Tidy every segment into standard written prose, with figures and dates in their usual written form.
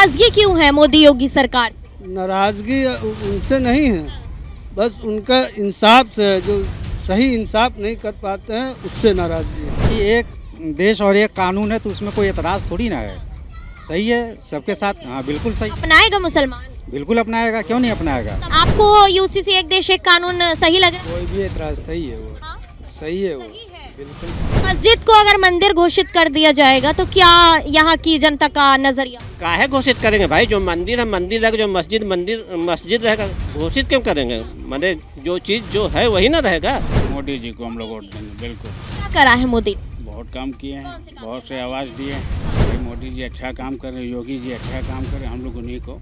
नाराजगी क्यों है मोदी योगी सरकार से? नाराज़गी उनसे नहीं है, बस उनका इंसाफ से है, जो सही इंसाफ नहीं कर पाते हैं उससे नाराज़गी है। कि एक देश और एक कानून है तो उसमें कोई एतराज़ थोड़ी ना है। सही है सबके साथ, हाँ बिल्कुल सही, अपनाएगा मुसलमान? बिल्कुल अपनाएगा, क्यों नहीं अपनाएगा। आपको यूसीसी एक देश एक कानून सही लग रहा है? कोई भी एतराज सही है वो, हाँ? सही है वो, सही है। बिल्कुल। मस्जिद को अगर मंदिर घोषित कर दिया जाएगा तो क्या यहाँ की जनता का नजरिया? काहे घोषित करेंगे भाई, जो मंदिर है मंदिर रहेगा, जो मस्जिद मंदिर मस्जिद रहेगा, घोषित क्यों करेंगे। माने जो चीज़ जो है वही ना रहेगा। मोदी जी को हम लोग वोट देंगे, बिल्कुल। क्या करा है मोदी? बहुत काम किए हैं, कौन से काम बहुत किए से हैं? आवाज़ दिए हैं। भाई मोदी जी अच्छा काम कर रहे हैं, योगी जी अच्छा काम कर रहे हैं, हम लोग उन्हीं को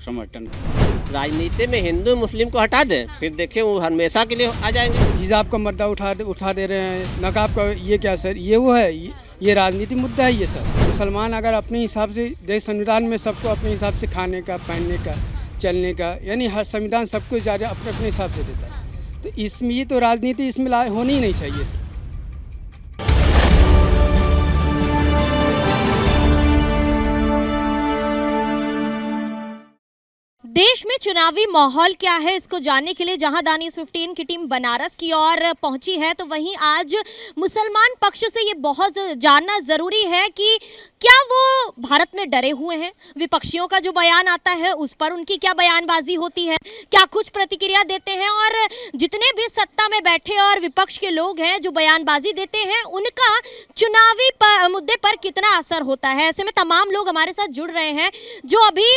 समर्थन करें। राजनीति में हिंदू मुस्लिम को हटा दें, फिर देखिए वो हमेशा के लिए आ जाएंगे। हिजाब का मुद्दा उठा दे रहे हैं, नकाब का, ये क्या सर, ये वो है, ये राजनीति मुद्दा है ये सर। मुसलमान अगर अपने हिसाब से, जैसे संविधान में सबको अपने हिसाब से खाने का, पहनने का, चलने का, यानी हर संविधान सबको ज़्यादा अपने अपने हिसाब से देता है, तो इसमें ये तो राजनीति इसमें होनी ही नहीं चाहिए सर। देश में चुनावी माहौल क्या है इसको जानने के लिए जहां द न्यूज़ 15 की टीम बनारस की ओर पहुंची है, तो वहीं आज मुसलमान पक्ष से ये बहुत जानना जरूरी है कि क्या वो भारत में डरे हुए हैं। विपक्षियों का जो बयान आता है उस पर उनकी क्या बयानबाजी होती है, क्या कुछ प्रतिक्रिया देते हैं, और जितने भी सत्ता में बैठे और विपक्ष के लोग हैं जो बयानबाजी देते हैं उनका चुनावी मुद्दे पर कितना असर होता है। ऐसे में तमाम लोग हमारे साथ जुड़ रहे हैं जो अभी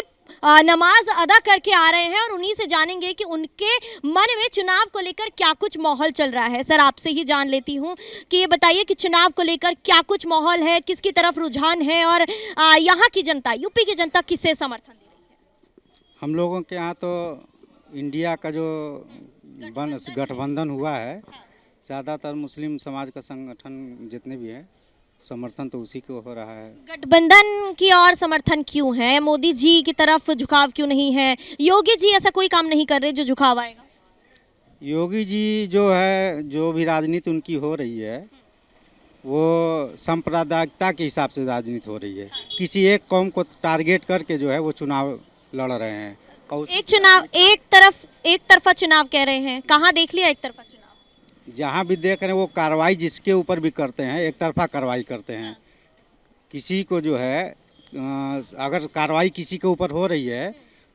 नमाज अदा करके आ रहे हैं और उन्हीं से जानेंगे कि उनके मन में चुनाव को लेकर क्या कुछ माहौल चल रहा है। सर, आपसे ही जान लेती हूँ कि ये बताइए कि चुनाव को लेकर क्या कुछ माहौल है, किसकी तरफ रुझान है, और यहाँ की जनता, यूपी की जनता किसे समर्थन दे रही है? हम लोगों के यहाँ तो इंडिया का जो गठबंधन हुआ है, ज़्यादातर मुस्लिम समाज का संगठन जितने भी हैं समर्थन तो उसी को हो रहा है। गठबंधन की और समर्थन क्यों है? मोदी जी की तरफ झुकाव क्यों नहीं है? योगी जी ऐसा कोई काम नहीं कर रहे जो झुकाव आएगा? योगी जी जो है, जो भी राजनीति उनकी हो रही है वो सांप्रदायिकता के हिसाब से राजनीति हो रही है। किसी एक कौम को टारगेट करके जो है वो चुनाव लड़ रहे हैं। और एक तरफा चुनाव कह रहे हैं। कहाँ देख लिया एक तरफा चुनाव? जहाँ भी देख रहे हैं वो कार्रवाई जिसके ऊपर भी करते हैं एक तरफा कार्रवाई करते हैं। किसी को जो है अगर कार्रवाई किसी के ऊपर हो रही है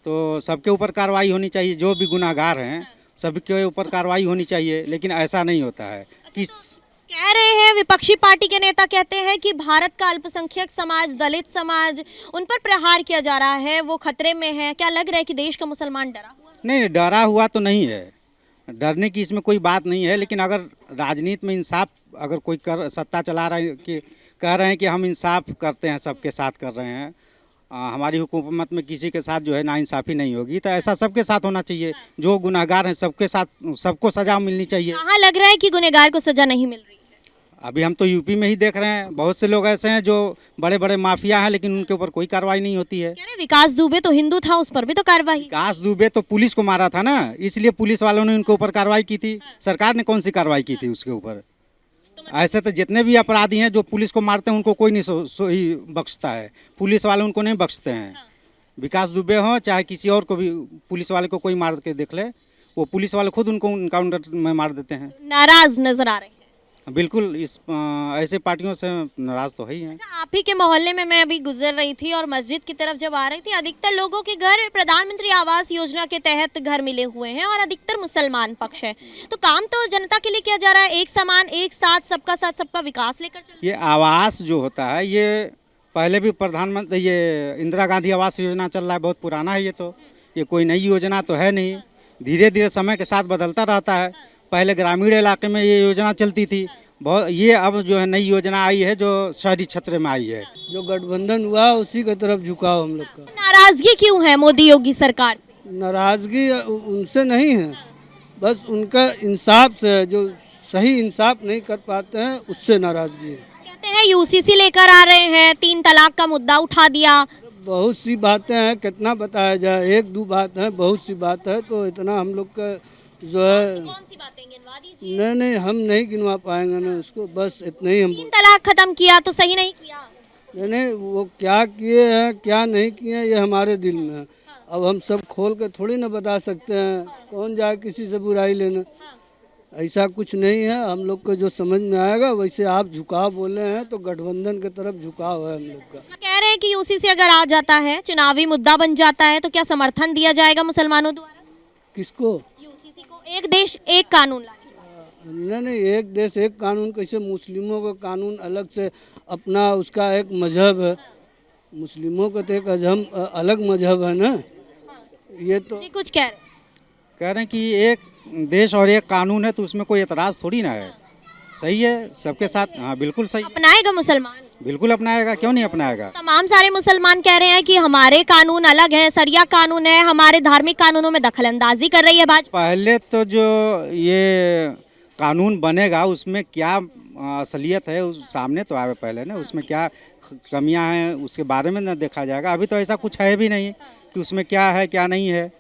तो सबके ऊपर कार्रवाई होनी चाहिए। जो भी गुनाहगार हैं सबके ऊपर कार्रवाई होनी चाहिए, लेकिन ऐसा नहीं होता है। किस कह रहे हैं, विपक्षी पार्टी के नेता कहते हैं कि भारत का अल्पसंख्यक समाज, दलित समाज, उन पर प्रहार किया जा रहा है, वो खतरे में है। क्या लग रहा है कि देश का मुसलमान डरा हुआ है? नहीं, डरा हुआ तो नहीं है, डरने की इसमें कोई बात नहीं है। लेकिन अगर राजनीति में इंसाफ अगर कोई सत्ता चला रहा है कि कह रहे हैं कि हम इंसाफ करते हैं, सबके साथ कर रहे हैं, हमारी हुकूमत में किसी के साथ जो है नाइंसाफ़ी नहीं होगी, तो ऐसा सबके साथ होना चाहिए। जो गुनहगार हैं सबके साथ सबको सज़ा मिलनी चाहिए। कहाँ लग रहा है कि गुनहगार को सजा नहीं मिल रही है? अभी हम तो यूपी में ही देख रहे हैं, बहुत से लोग ऐसे हैं जो बड़े बड़े माफिया हैं लेकिन उनके ऊपर कोई कार्रवाई नहीं होती है। कह रहे विकास दुबे तो हिंदू था, उस पर भी तो कार्रवाई। विकास दुबे तो पुलिस को मारा था ना, इसलिए पुलिस वालों ने उनके ऊपर कार्रवाई की थी। सरकार ने कौन सी कार्रवाई की थी उसके ऊपर? ऐसे तो जितने भी अपराधी हैं जो पुलिस को मारते हैं उनको कोई नहीं बख्शता है, पुलिस वाले उनको नहीं बख्शते हैं। विकास दुबे हो चाहे किसी और को भी, पुलिस वाले को कोई मार के देख ले, वो पुलिस वाले खुद उनको इनकाउंटर में मार देते हैं। नाराज नजर आ रहे हैं? बिल्कुल, इस ऐसे पार्टियों से नाराज तो है ही हैं। अच्छा, आप ही के मोहल्ले में मैं अभी गुजर रही थी और मस्जिद की तरफ जब आ रही थी, अधिकतर लोगों के घर प्रधानमंत्री आवास योजना के तहत घर मिले हुए हैं और अधिकतर मुसलमान पक्ष है। तो काम तो जनता के लिए किया जा रहा है, एक समान, एक साथ, सबका विकास लेकर चल। ये आवास जो होता है ये पहले भी प्रधानमंत्री, ये इंदिरा गांधी आवास योजना चल रहा है, बहुत पुराना है ये कोई नई योजना तो है नहीं। धीरे धीरे समय के साथ बदलता रहता है। पहले ग्रामीण इलाके में ये योजना चलती थी बहुत, ये अब जो है नई योजना आई है जो शहरी क्षेत्र में आई है। जो गठबंधन हुआ उसी की तरफ झुकाव हम लोग का। नाराजगी क्यों है मोदी योगी सरकार से? नाराज़गी उनसे नहीं है, बस उनका इंसाफ से है, जो सही इंसाफ नहीं कर पाते हैं उससे नाराज़गी है। कहते हैं यूसीसी लेकर आ रहे हैं, 3 तलाक का मुद्दा उठा दिया। बहुत सी बातें हैं, कितना बताया जाए, एक दो बात है, बहुत सी बात है, तो इतना हम लोग का जो है। कौन सी बातें गिनवा दीजिए। नहीं, हम नहीं गिनवा पाएंगे ना उसको, बस इतना ही हम। 3 तलाक खत्म किया तो सही नहीं किया? नहीं, वो क्या किए हैं क्या नहीं किए हैं ये हमारे दिल में है। अब हम सब खोल के थोड़ी ना बता सकते हैं, कौन जाए किसी से बुराई लेने। ऐसा कुछ नहीं है, हम लोग को जो समझ में आएगा वैसे। आप झुकाव बोले हैं तो गठबंधन की तरफ झुकाव है हम लोग का। कह रहे हैं कि यूसीसी अगर आ जाता है, चुनावी मुद्दा बन जाता है, तो क्या समर्थन दिया जाएगा मुसलमानों द्वारा किसको? यूसीसी को? एक देश एक कानून लाने का। नहीं, एक देश एक कानून कैसे? मुस्लिमों का कानून अलग से अपना, उसका एक मजहब है। मुस्लिमों का तो एक अलग मजहब है ना। ये तो जी कुछ कह रहे हैं कि एक देश और एक कानून है, तो उसमें कोई एतराज़ थोड़ी ना है। सही है सबके साथ। हाँ बिल्कुल सही। अपनाएगा मुसलमान? बिल्कुल अपनाएगा, क्यों नहीं अपनाएगा। तमाम सारे मुसलमान कह रहे हैं कि हमारे कानून अलग है, सरिया कानून है, हमारे धार्मिक कानूनों में दखलंदाजी कर रही है भाजपा। पहले तो जो ये कानून बनेगा उसमें क्या असलियत है उस सामने तो आवे पहले ना, उसमें क्या कमियां हैं उसके बारे में ना देखा जाएगा। अभी तो ऐसा कुछ है भी नहीं कि उसमें क्या है क्या नहीं है।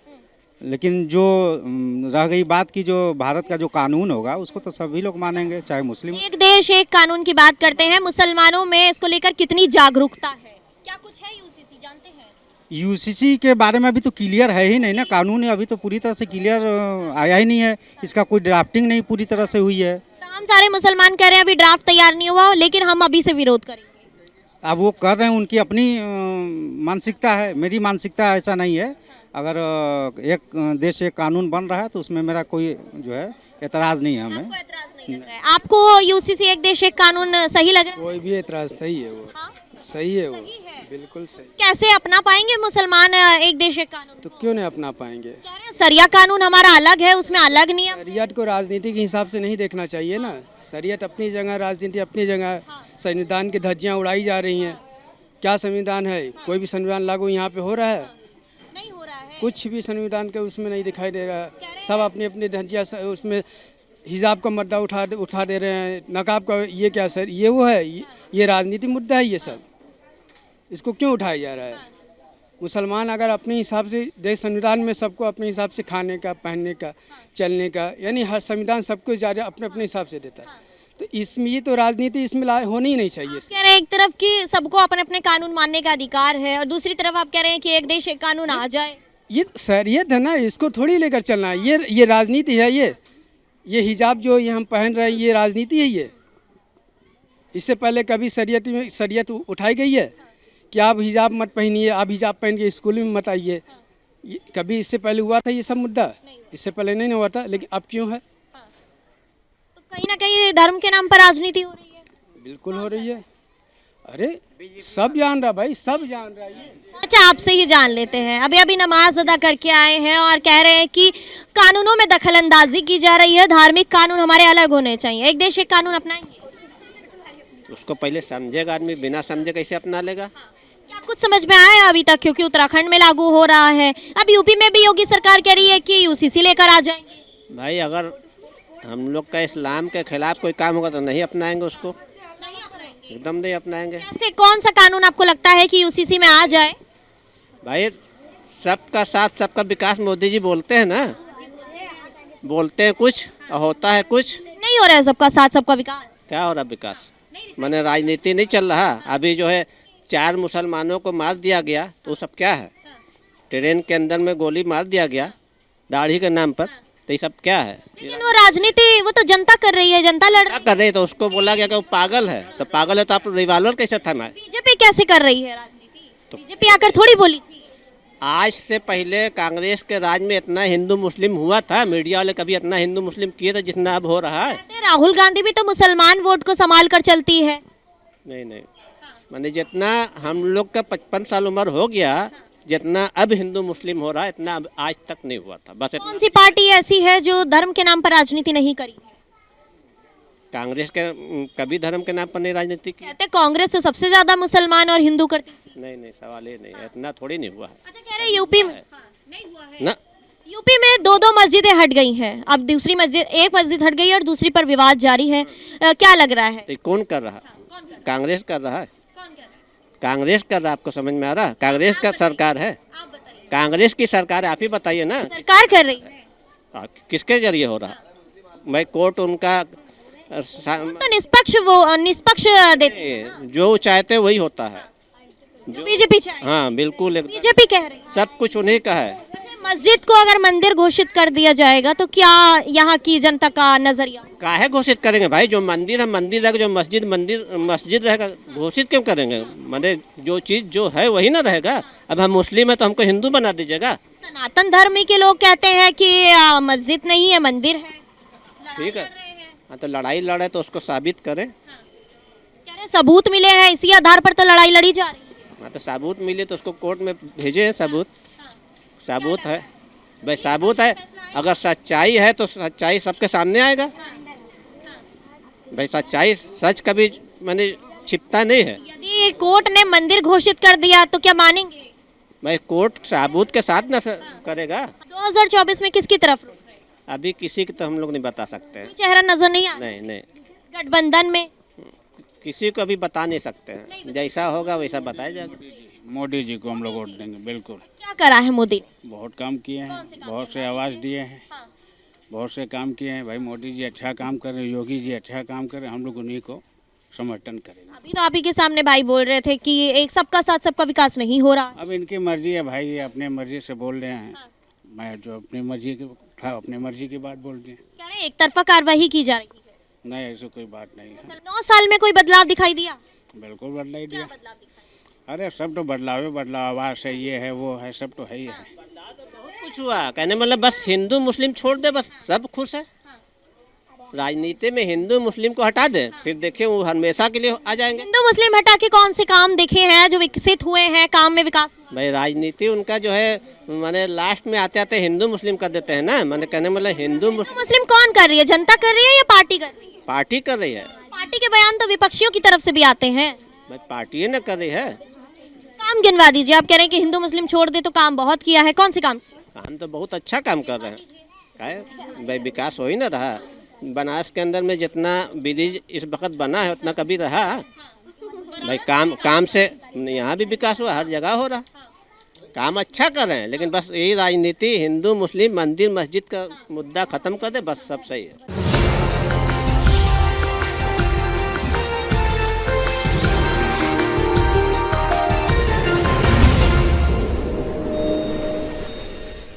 लेकिन जो रह गई बात की, जो भारत का जो कानून होगा उसको तो सभी लोग मानेंगे, चाहे मुस्लिम। एक देश एक कानून की बात करते हैं, मुसलमानों में इसको लेकर कितनी जागरूकता है? क्या कुछ है यूसीसी जानते हैं? यूसीसी के बारे में अभी तो क्लियर है ही नहीं ना, कानून अभी तो पूरी तरह से क्लियर आया ही नहीं है। इसका कोई ड्राफ्टिंग नहीं पूरी तरह से हुई है। तमाम सारे मुसलमान कह रहे हैं अभी ड्राफ्ट तैयार नहीं हुआ, लेकिन हम अभी से विरोध करेंगे। अब वो कर रहे हैं, उनकी अपनी मानसिकता है, मेरी मानसिकता ऐसा नहीं है। अगर एक देश एक कानून बन रहा है तो उसमें मेरा कोई जो है एतराज़ नहीं है। हमें आपको एतराज नहीं लग रहा है? आपको यूसीसी एक देश एक कानून सही लग रहा है? कोई भी एतराज़ सही है वो। हाँ? सही है वो। सही है। बिल्कुल सही। कैसे अपना पाएंगे मुसलमान एक देश एक कानून तो को? क्यों नहीं अपना पाएंगे? कह रहे हैं सरिया कानून हमारा अलग है, उसमें अलग नियम। शरीयत को राजनीति के हिसाब से नहीं देखना चाहिए ना। शरीयत अपनी जगह, राजनीति अपनी जगह। संविधान की धज्जियाँ उड़ाई जा रही हैं। क्या संविधान है? कोई भी संविधान लागू यहाँ पे हो रहा है? नहीं हो रहा है। कुछ भी संविधान के उसमें नहीं दिखाई दे रहा है। सब अपनी अपनी धज्जियाँ उसमें हिजाब का मुद्दा उठा दे रहे हैं, नकाब का। ये क्या सर? ये वो है, ये राजनीति मुद्दा है ये सब। इसको क्यों उठाया जा रहा है? मुसलमान अगर अपने हिसाब से देश, संविधान में सबको अपने हिसाब से खाने का, पहनने का, चलने का, यानी हर संविधान सबको ज़्यादा अपने अपने हिसाब से देता है। तो इसमें ये तो राजनीति इसमें होनी ही नहीं चाहिए। कह रहे हैं एक तरफ कि सबको अपने अपने कानून मानने का अधिकार है, और दूसरी तरफ आप कह रहे हैं कि एक देश एक कानून आ जाए। ये शरीयत है ना, इसको थोड़ी लेकर चलना है। ये राजनीति है। ये हिजाब जो ये हम पहन रहे हैं, ये राजनीति है। ये इससे पहले कभी शरीयत उठाई गई है कि आप हिजाब मत पहनिए, आप हिजाब पहन के स्कूल में मत आइए? कभी इससे पहले हुआ था ये सब मुद्दा? इससे पहले नहीं हुआ था, लेकिन अब क्यों है? तो कहीं ना कहीं धर्म के नाम पर राजनीति हो रही है। बिल्कुल हो रही है। अरे सब जान रहा भाई, सब जान रहा है। अच्छा, आपसे ही जान लेते हैं। अभी अभी नमाज अदा करके आए हैं और कह रहे हैं कि कानूनों में दखलंदाजी की जा रही है, धार्मिक कानून हमारे अलग होने चाहिए। एक देश एक कानून अपनाएंगे? उसको पहले समझेगा आदमी, बिना समझे कैसे अपना लेगा। क्या कुछ समझ में आया अभी तक? क्योंकि उत्तराखंड में लागू हो रहा है, अब यूपी में भी योगी सरकार कह रही है कि यूसीसी लेकर आ जाएंगे। भाई अगर हम लोग का इस्लाम के खिलाफ कोई काम होगा तो नहीं अपनाएंगे उसको, नहीं अपनाएंगे? एकदम नहीं अपनाएंगे। कैसे, कौन सा कानून आपको लगता है कि यूसीसी में आ जाए? भाई सबका साथ सबका विकास मोदी जी बोलते हैं ना, बोलते हैं कुछ और होता है कुछ। नहीं हो रहा है सबका साथ सबका विकास। क्या हो रहा विकास? मैंने राजनीति नहीं चल रहा। अभी जो है 4 मुसलमानों को मार दिया गया, तो सब क्या है? ट्रेन के अंदर में गोली मार दिया गया दाढ़ी के नाम पर, तो ये सब क्या है? लेकिन वो राजनीति वो तो जनता कर रही है, जनता लड़ क्या रही कर रहे हैं? तो उसको बोला गया कि वो पागल है, तो पागल है तो आप रिवाल्वर कैसे थमाए? है। बीजेपी कैसे कर रही है राजनीति? बीजेपी आकर थोड़ी बोली थी। आज से पहले कांग्रेस के राज में इतना हिंदू मुस्लिम हुआ था? मीडिया वाले कभी इतना हिंदू मुस्लिम किए थे जितना अब हो रहा है? राहुल गांधी भी तो मुसलमान वोट को संभाल कर चलती है। नहीं, मैंने जितना हम लोग का 55 साल उम्र हो गया, जितना अब हिंदू मुस्लिम हो रहा है, इतना अब आज तक नहीं हुआ था। बस कौन सी पार्टी ऐसी है जो धर्म के नाम पर राजनीति नहीं करी है? कांग्रेस के कभी धर्म के नाम पर नहीं राजनीति की। कहते कांग्रेस तो सबसे ज्यादा मुसलमान और हिंदू करती थी। नहीं, सवाल ये नहीं है, इतना थोड़ी नहीं हुआ है। अच्छा, कह रहे यूपी में नहीं हुआ है ना। यूपी में 2 मस्जिदें हट गई हैं, अब दूसरी मस्जिद, एक मस्जिद हट गई और दूसरी पर विवाद जारी है। क्या लग रहा है? तो कौन कर रहा है? कांग्रेस कर रहा है। कौन कर रहा है? कांग्रेस कर रहा है। आपको समझ में आ रहा? कांग्रेस का सरकार है, आप बताइए। कांग्रेस की सरकार है, आप ही बताइए ना। सरकार कर रही है। किसके जरिए हो रहा? भाई कोर्ट उनका तो निष्पक्ष देते हैं, जो चाहते वही होता है। जो बीजेपी चाहे। हाँ बिल्कुल, बीजेपी कह रही है। सब कुछ उन्हीं का है। अच्छा, मस्जिद को अगर मंदिर घोषित कर दिया जाएगा तो क्या यहाँ की जनता का नजरिया? काहे घोषित करेंगे भाई? जो मंदिर है मंदिर रहेगा, जो मस्जिद रहेगा। घोषित क्यों करेंगे? माने जो चीज़ जो है वही ना रहेगा। अब हम मुस्लिम है तो हमको हिंदू बना दीजिएगा? सनातन धर्म के लोग कहते हैं कि मस्जिद नहीं है मंदिर है। ठीक है, हाँ तो लड़ाई लड़े तो उसको साबित करें। कह रहे सबूत मिले हैं, इसी आधार पर तो लड़ाई लड़ी जा रही है। हाँ तो सबूत मिले तो उसको कोर्ट में भेजे हैं। सबूत है भाई, सबूत है। अगर सच्चाई है तो सच्चाई सबके सामने आएगा भाई। सच्चाई सच कभी माने छिपता नहीं है यदि कोर्ट ने मंदिर घोषित कर दिया तो क्या मानेंगे? भाई। कोर्ट सबूत के साथ ना करेगा। 2024 में किसकी तरफ रुख रहे हैं? अभी किसी की तो हम लोग नहीं बता सकते हैं। कोई चेहरा नजर नहीं आ रहा? नहीं, गठबंधन में किसी को अभी बता नहीं सकते हैं। जैसा होगा वैसा बताया जाएगा। मोदी जी को हम लोग वोट देंगे बिल्कुल। क्या करा है मोदी ने? बहुत काम किए हैं, बहुत से आवाज़ दिए हैं, बहुत से काम किए हैं भाई। मोदी जी अच्छा काम कर रहे हैं, योगी जी अच्छा काम कर रहे हैं, हम लोग उन्हीं को समर्थन करेंगे। अभी तो आप ही के सामने भाई बोल रहे थे कि एक सबका साथ सबका विकास नहीं हो रहा। अब इनकी मर्जी है भाई, ये अपने मर्जी से बोल रहे हैं। मैं जो अपनी मर्जी की बात बोल रही है। कह रहे हैं एक तरफा कार्रवाई की जा रही है। नहीं, ऐसी कोई बात नहीं है। 9 साल में कोई बदलाव दिखाई दिया? बिल्कुल बदला ही क्या दिया। बदलाव दिखाई? अरे सब तो बदलाव आवाज़ है, ये है वो है, सब तो है ही है। बहुत कुछ हुआ। कहने मतलब बस हिंदू मुस्लिम छोड़ दे, बस सब खुश है। राजनीति में हिंदू मुस्लिम को हटा दे, फिर देखिए वो हमेशा के लिए आ जाएंगे। हिंदू मुस्लिम हटा के कौन से काम देखे हैं जो विकसित हुए हैं, काम में विकास हुआ? भाई राजनीति उनका जो है माने लास्ट में आते आते हिंदू मुस्लिम कर देते हैं ना। मैंने कहने मतलब हिंदू मुस्लिम कौन कर रही है? जनता कर रही है या पार्टी कर रही है? पार्टी कर रही है पार्टी के बयान तो विपक्षियों की तरफ से भी आते हैं। भाई। पार्टी ना कर रही है। काम गिनवा दीजिए। आप कह रहे हैं कि हिंदू मुस्लिम छोड़ दे तो काम बहुत किया है। कौन से काम? हम तो बहुत अच्छा काम कर रहे हैं। काहे भाई, विकास हो ही ना रहा। बनारस के अंदर में जितना ब्रिज इस वक्त बना है उतना कभी रहा भाई। काम से यहाँ भी विकास हुआ, हर जगह हो रहा। काम अच्छा कर रहे हैं, लेकिन बस यही राजनीति हिंदू मुस्लिम मंदिर मस्जिद का मुद्दा खत्म कर दे, बस सब सही है।